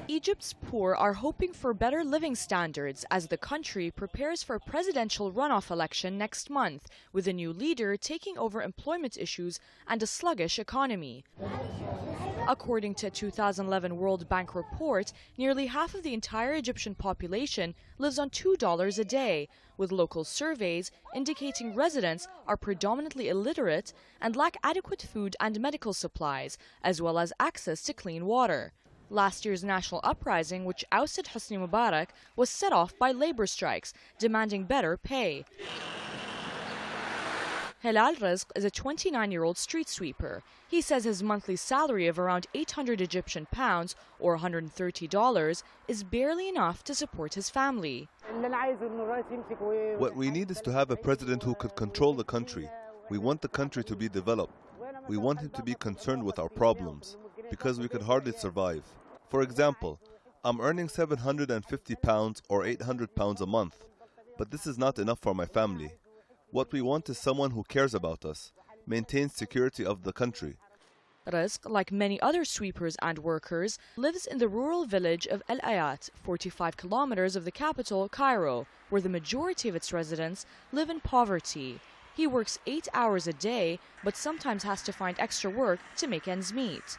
Egypt's poor are hoping for better living standards as the country prepares for a presidential runoff election next month, with a new leader taking over employment issues and a sluggish economy. According to a 2011 World Bank report, nearly half of the entire Egyptian population lives on $2 a day, with local surveys indicating residents are predominantly illiterate and lack adequate food and medical supplies, as well as access to clean water. Last year's national uprising, which ousted Hosni Mubarak, was set off by labor strikes, demanding better pay. Helal Rizk is a 29-year-old street sweeper. He says his monthly salary of around 800 Egyptian pounds, or $130, is barely enough to support his family. What we need is to have a president who could control the country. We want the country to be developed. We want him to be concerned with our problems, because we could hardly survive. For example, I'm earning £750 or £800 a month, but this is not enough for my family. What we want is someone who cares about us, maintains security of the country. Rizk, like many other sweepers and workers, lives in the rural village of Al-Ayat, 45 kilometers of the capital, Cairo, where the majority of its residents live in poverty. He works 8 hours a day, but sometimes has to find extra work to make ends meet.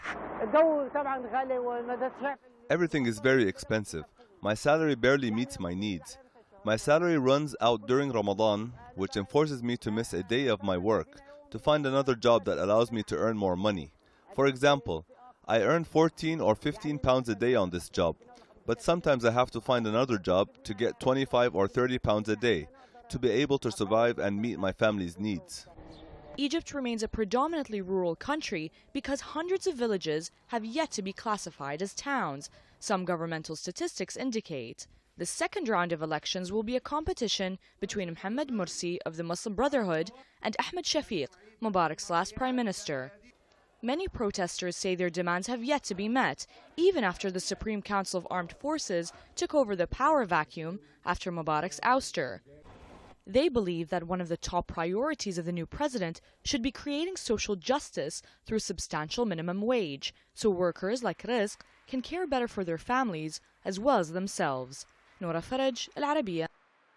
Everything is very expensive. My salary barely meets my needs. My salary runs out during Ramadan, which enforces me to miss a day of my work to find another job that allows me to earn more money. For example, I earn 14 or 15 pounds a day on this job, but sometimes I have to find another job to get 25 or 30 pounds a day to be able to survive and meet my family's needs. Egypt remains a predominantly rural country because hundreds of villages have yet to be classified as towns, some governmental statistics indicate. The second round of elections will be a competition between Mohammed Morsi of the Muslim Brotherhood and Ahmed Shafiq, Mubarak's last prime minister. Many protesters say their demands have yet to be met, even after the Supreme Council of Armed Forces took over the power vacuum after Mubarak's ouster. They believe that one of the top priorities of the new president should be creating social justice through substantial minimum wage, so workers like Rizk can care better for their families as well as themselves. نورة فرج العربية.